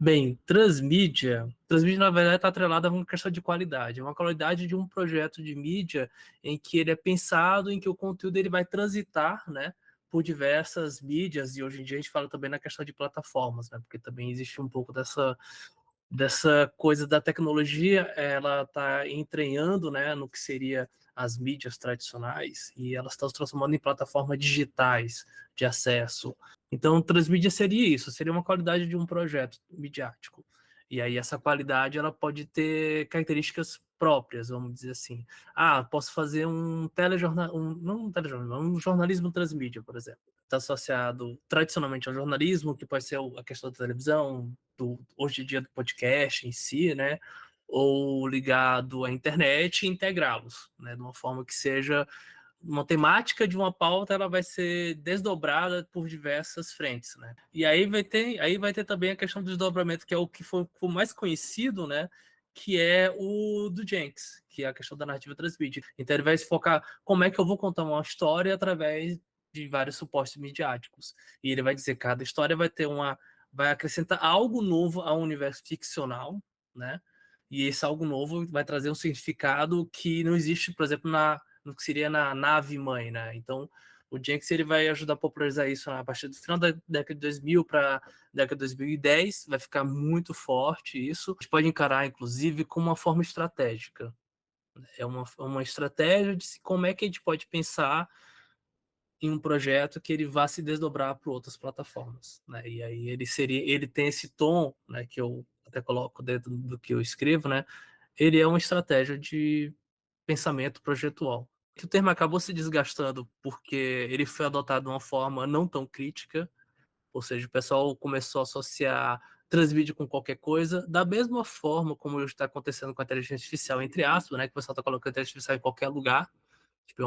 Bem, transmídia na verdade está atrelada a uma questão de qualidade, uma qualidade de um projeto de mídia em que ele é pensado, em que o conteúdo ele vai transitar, né, por diversas mídias, e hoje em dia a gente fala também na questão de plataformas, né, porque também existe um pouco dessa coisa da tecnologia, ela está entranhando, né, no que seria as mídias tradicionais, e elas estão se transformando em plataformas digitais de acesso. Então, transmídia seria isso, seria uma qualidade de um projeto midiático. E aí essa qualidade ela pode ter características próprias, vamos dizer assim. Ah, posso fazer um telejornal, não um telejornal, um jornalismo transmídia, por exemplo. Está associado tradicionalmente ao jornalismo, que pode ser a questão da televisão, hoje em dia do podcast em si, né? Ou ligado à internet e integrá-los, né? De uma forma que seja uma temática de uma pauta, ela vai ser desdobrada por diversas frentes, né? E aí vai ter também a questão do desdobramento, que é o que foi mais conhecido, né? Que é o do Jenks, que é a questão da narrativa transmídia. Então ele vai se focar como é que eu vou contar uma história através de vários suportes midiáticos. E ele vai dizer que cada história vai acrescentar algo novo ao universo ficcional, né? E esse algo novo vai trazer um significado que não existe, por exemplo, no que seria na nave mãe, né? Então, o Jenks ele vai ajudar a popularizar isso a partir do final da década de 2000 para década de 2010, vai ficar muito forte isso. A gente pode encarar, inclusive, como uma forma estratégica. É uma estratégia de como é que a gente pode pensar em um projeto que ele vá se desdobrar para outras plataformas, né? E aí ele tem esse tom, né, que eu até coloco dentro do que eu escrevo, né? Ele é uma estratégia de pensamento projetual. O termo acabou se desgastando porque ele foi adotado de uma forma não tão crítica, ou seja, o pessoal começou a associar transmídia com qualquer coisa, da mesma forma como está acontecendo com a inteligência artificial, entre aspas, né, que o pessoal está colocando a inteligência artificial em qualquer lugar. Tipo,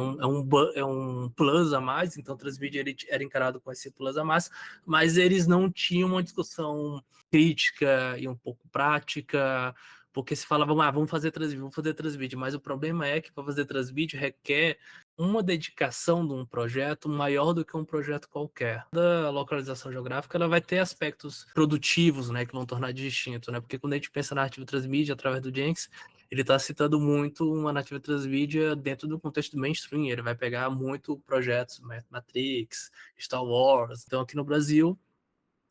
é um plus a mais, então o Transmídia ele era encarado com esse plus a mais, mas eles não tinham uma discussão crítica e um pouco prática, porque se falava, vamos fazer Transmídia, mas o problema é que para fazer Transmídia requer uma dedicação de um projeto maior do que um projeto qualquer. A localização geográfica ela vai ter aspectos produtivos, né, que vão tornar distinto, né, porque quando a gente pensa na narrativa transmídia através do Jenks, ele está citando muito uma narrativa transmídia dentro do contexto mainstream, ele vai pegar muito projetos, Matrix, Star Wars, então aqui no Brasil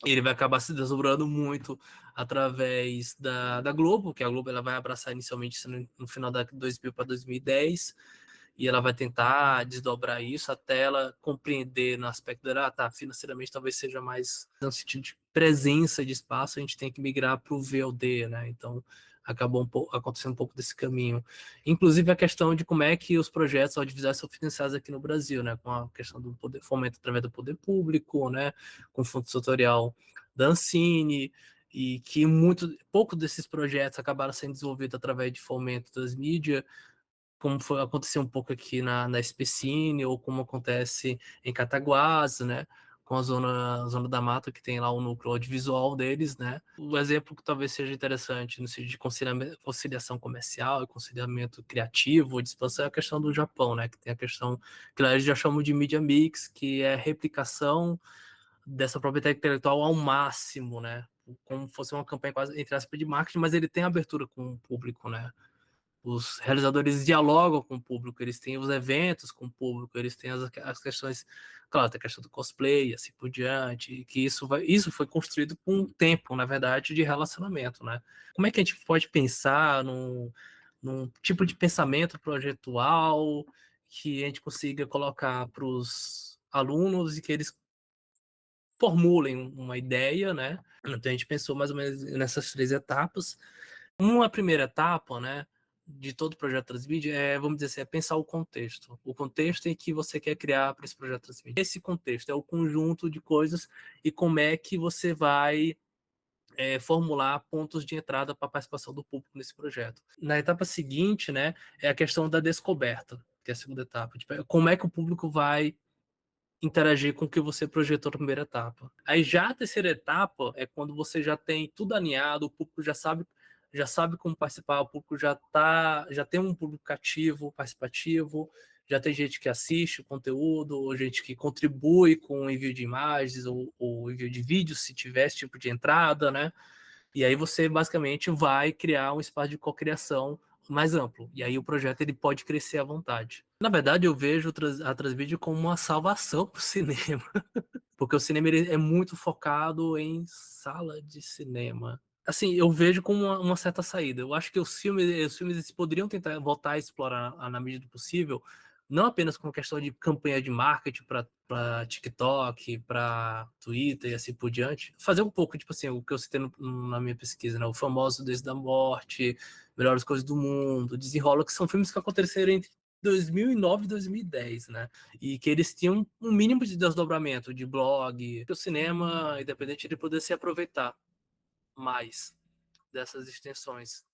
ele vai acabar se desdobrando muito através da Globo, que a Globo ela vai abraçar inicialmente no final da 2000 para 2010, e ela vai tentar desdobrar isso até ela compreender no aspecto dela, tá, financeiramente talvez seja mais no sentido de presença de espaço, a gente tem que migrar para o VOD, né? Então acabou acontecendo um pouco desse caminho. Inclusive a questão de como é que os projetos audiovisuais são financiados aqui no Brasil, né? Com a questão do fomento através do poder público, né? Com o fundo tutorial da Ancine, e que pouco desses projetos acabaram sendo desenvolvidos através de fomento das mídias, como aconteceu um pouco aqui na Especine, ou como acontece em Cataguases, né? Com a zona da mata, que tem lá o núcleo audiovisual deles, né? O exemplo que talvez seja interessante no sentido de conciliação comercial e conciliamento criativo, de expansão, é a questão do Japão, né? Que tem a questão que lá eles já chamam de media mix, que é a replicação dessa propriedade intelectual ao máximo, né? Como fosse uma campanha quase, entre aspas, de marketing, mas ele tem abertura com o público, né? Os realizadores dialogam com o público, eles têm os eventos com o público, eles têm as questões, claro, tem a questão do cosplay, assim por diante, que isso foi construído com um tempo, na verdade, de relacionamento, né? Como é que a gente pode pensar num tipo de pensamento projetual que a gente consiga colocar para os alunos e que eles formulem uma ideia, né? Então a gente pensou mais ou menos nessas 3 etapas. Uma primeira etapa, né, de todo projeto Transmídia vamos dizer assim, é pensar o contexto. O contexto em que você quer criar para esse projeto Transmídia. Esse contexto é o conjunto de coisas e como é que você vai formular pontos de entrada para a participação do público nesse projeto. Na etapa seguinte, né, é a questão da descoberta, que é a segunda etapa. Tipo, como é que o público vai interagir com o que você projetou na primeira etapa. Aí já a terceira etapa é quando você já tem tudo alinhado, o público já sabe como participar, o público já tem um público ativo, participativo, já tem gente que assiste o conteúdo, ou gente que contribui com o envio de imagens ou envio de vídeos, se tiver esse tipo de entrada, né? E aí você basicamente vai criar um espaço de cocriação mais amplo. E aí o projeto ele pode crescer à vontade. Na verdade, eu vejo a Transmídia como uma salvação para o cinema, porque o cinema ele é muito focado em sala de cinema. Assim, eu vejo como uma certa saída. Eu acho que os filmes eles poderiam tentar voltar a explorar na medida do possível, não apenas com questão de campanha de marketing para TikTok, para Twitter e assim por diante. Fazer um pouco, tipo assim, o que eu citei na minha pesquisa, né? O famoso Desde a Morte, Melhores Coisas do Mundo, Desenrola, que são filmes que aconteceram entre 2009 e 2010, né? E que eles tinham um mínimo de desdobramento de blog, o cinema independente ele poder se aproveitar mais dessas extensões.